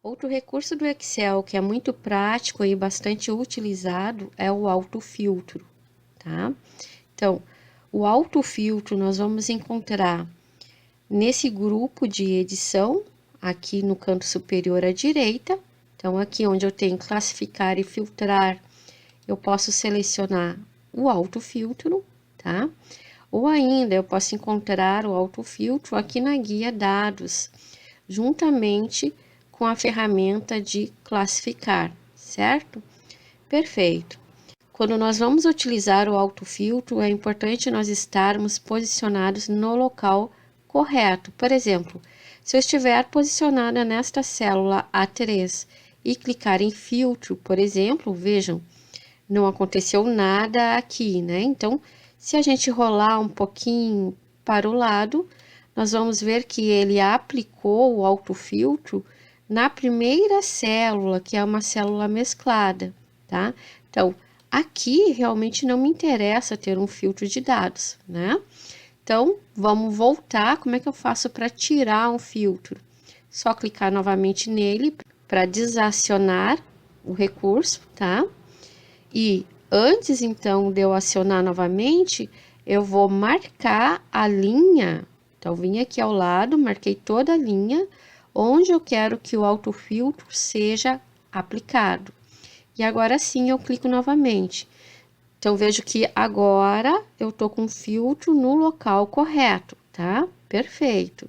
Outro recurso do Excel que é muito prático e bastante utilizado é o autofiltro, tá? Então, o autofiltro nós vamos encontrar nesse grupo de edição, aqui no canto superior à direita. Então, aqui onde eu tenho classificar e filtrar, eu posso selecionar o autofiltro, tá? Ou ainda eu posso encontrar o autofiltro aqui na guia dados, juntamente com a ferramenta de classificar, certo? Perfeito. Quando nós vamos utilizar o autofiltro, é importante nós estarmos posicionados no local correto. Por exemplo, se eu estiver posicionada nesta célula A3 e clicar em filtro, por exemplo, vejam, não aconteceu nada aqui, né? Então, se a gente rolar um pouquinho para o lado, nós vamos ver que ele aplicou o autofiltro na primeira célula, que é uma célula mesclada, tá? Então, aqui realmente não me interessa ter um filtro de dados, né? Então, vamos voltar. Como é que eu faço para tirar um filtro? Só clicar novamente nele para desacionar o recurso, tá? E antes, então, de eu acionar novamente, eu vou marcar a linha. Então, vim aqui ao lado, marquei toda a linha onde eu quero que o autofiltro seja aplicado. E agora sim, eu clico novamente. Então, vejo que agora eu tô com o filtro no local correto, tá? Perfeito.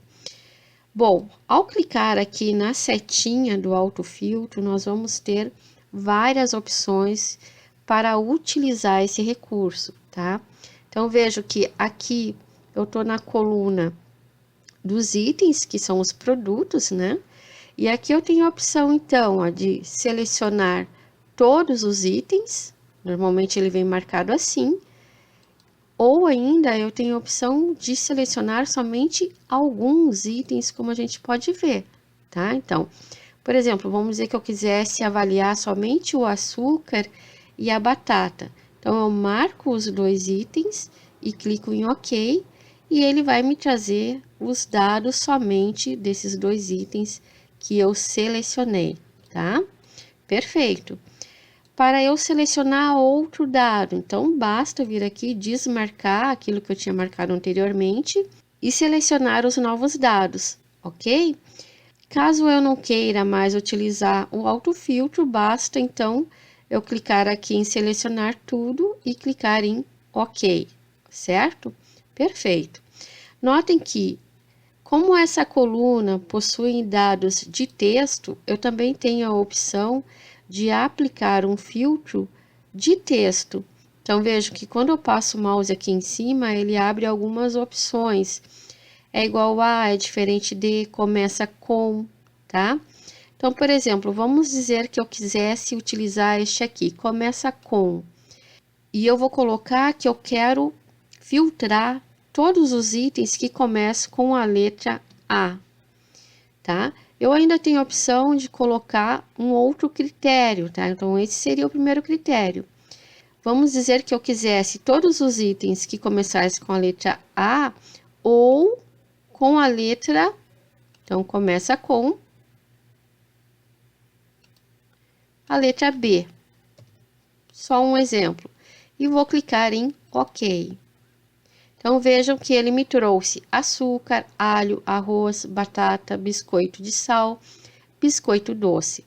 Bom, ao clicar aqui na setinha do autofiltro, nós vamos ter várias opções para utilizar esse recurso, tá? Então, vejo que aqui eu tô na coluna dos itens, que são os produtos, né? E aqui eu tenho a opção, então, ó, de selecionar todos os itens, normalmente ele vem marcado assim, ou ainda eu tenho a opção de selecionar somente alguns itens, como a gente pode ver, tá? Então, por exemplo, vamos dizer que eu quisesse avaliar somente o açúcar e a batata. Então, eu marco os dois itens e clico em OK, e ele vai me trazer os dados somente desses dois itens que eu selecionei, tá? Perfeito. Para eu selecionar outro dado, então basta vir aqui desmarcar aquilo que eu tinha marcado anteriormente e selecionar os novos dados, ok? Caso eu não queira mais utilizar o autofiltro, basta então eu clicar aqui em selecionar tudo e clicar em OK, certo? Perfeito. Notem que, como essa coluna possui dados de texto, eu também tenho a opção de aplicar um filtro de texto. Então, vejo que quando eu passo o mouse aqui em cima, ele abre algumas opções. É igual a, é diferente de, começa com, tá? Então, por exemplo, vamos dizer que eu quisesse utilizar este aqui, começa com. E eu vou colocar que eu quero filtrar todos os itens que começam com a letra A, tá? Eu ainda tenho a opção de colocar um outro critério, tá? Então, esse seria o primeiro critério. Vamos dizer que eu quisesse todos os itens que começassem com a letra A ou com a letra, então, começa com a letra B. Só um exemplo. E vou clicar em OK. Então, vejam que ele me trouxe açúcar, alho, arroz, batata, biscoito de sal, biscoito doce,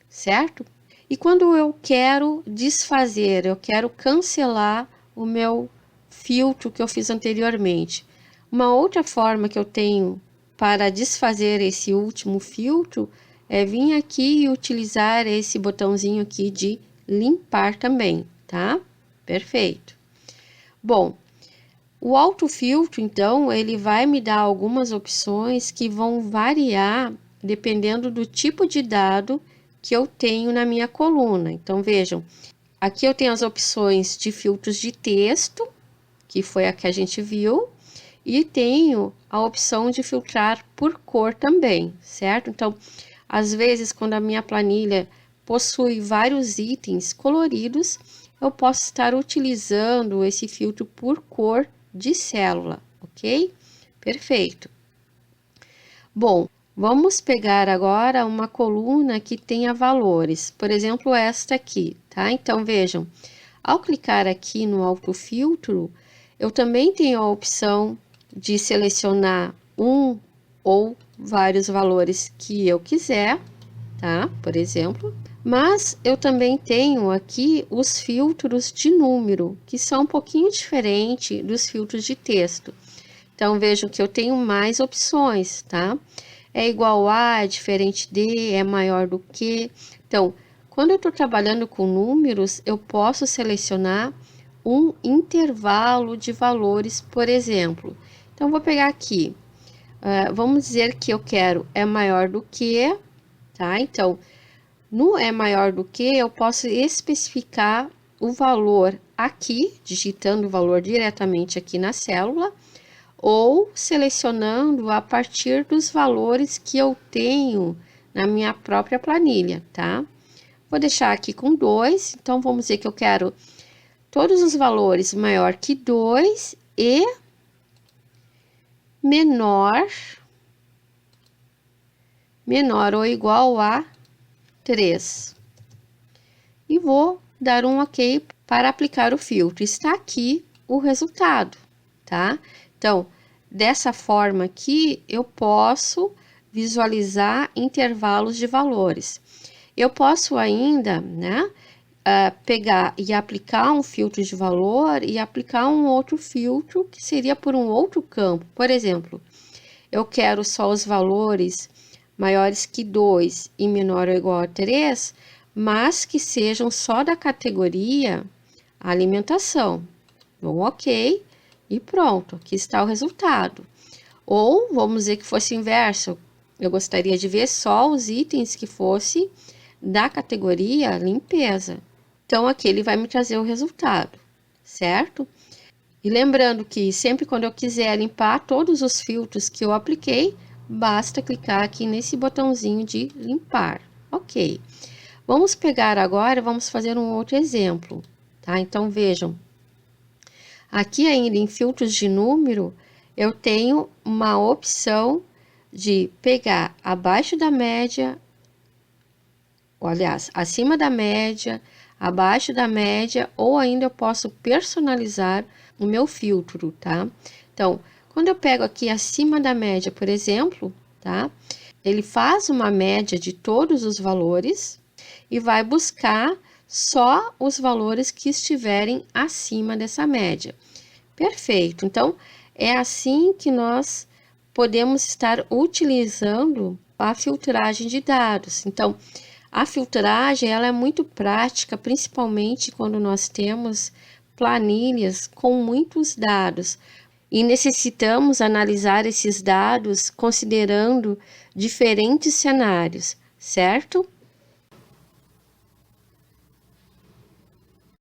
certo? E quando eu quero desfazer, eu quero cancelar o meu filtro que eu fiz anteriormente. Uma outra forma que eu tenho para desfazer esse último filtro é vir aqui e utilizar esse botãozinho aqui de limpar também, tá? Perfeito. Bom, o autofiltro, então, ele vai me dar algumas opções que vão variar dependendo do tipo de dado que eu tenho na minha coluna. Então, vejam, aqui eu tenho as opções de filtros de texto, que foi a que a gente viu, e tenho a opção de filtrar por cor também, certo? Então, às vezes, quando a minha planilha possui vários itens coloridos, eu posso estar utilizando esse filtro por cor de célula, ok? Perfeito. Bom, Vamos pegar agora uma coluna que tenha valores, por exemplo, esta aqui, tá? Então, vejam, ao clicar aqui no autofiltro, eu também tenho a opção de selecionar um ou vários valores que eu quiser, tá? Por exemplo, mas eu também tenho aqui os filtros de número, que são um pouquinho diferente dos filtros de texto. Então, vejam que eu tenho mais opções, tá? É igual a, é diferente de, é maior do que. Então, quando eu estou trabalhando com números, eu posso selecionar um intervalo de valores, por exemplo. Então, vou pegar aqui, vamos dizer que eu quero é maior do que, tá? Então, no é maior do que, eu posso especificar o valor aqui, digitando o valor diretamente aqui na célula, ou selecionando a partir dos valores que eu tenho na minha própria planilha, tá? Vou deixar aqui com 2, então vamos dizer que eu quero todos os valores maior que 2 e menor ou igual a 3. E vou dar um OK para aplicar o filtro. Está aqui o resultado, tá? Então, dessa forma aqui, eu posso visualizar intervalos de valores. Eu posso ainda, né, pegar e aplicar um filtro de valor e aplicar um outro filtro que seria por um outro campo. Por exemplo, eu quero só os valores maiores que 2 e menor ou igual a 3, mas que sejam só da categoria alimentação. Dou um OK e pronto, aqui está o resultado. Ou, vamos dizer que fosse inverso, eu gostaria de ver só os itens que fosse da categoria limpeza. Então, aqui ele vai me trazer o resultado, certo? E lembrando que sempre quando eu quiser limpar todos os filtros que eu apliquei, basta clicar aqui nesse botãozinho de limpar. OK. Vamos pegar agora, vamos fazer um outro exemplo, tá? Então, vejam. Aqui ainda em filtros de número, eu tenho uma opção de pegar abaixo da média, ou, aliás, acima da média, abaixo da média, ou ainda eu posso personalizar o meu filtro, tá? Então, quando eu pego aqui acima da média, por exemplo, tá? Ele faz uma média de todos os valores e vai buscar só os valores que estiverem acima dessa média. Perfeito. Então, é assim que nós podemos estar utilizando a filtragem de dados. Então, a filtragem ela é muito prática, principalmente quando nós temos planilhas com muitos dados e necessitamos analisar esses dados considerando diferentes cenários, certo?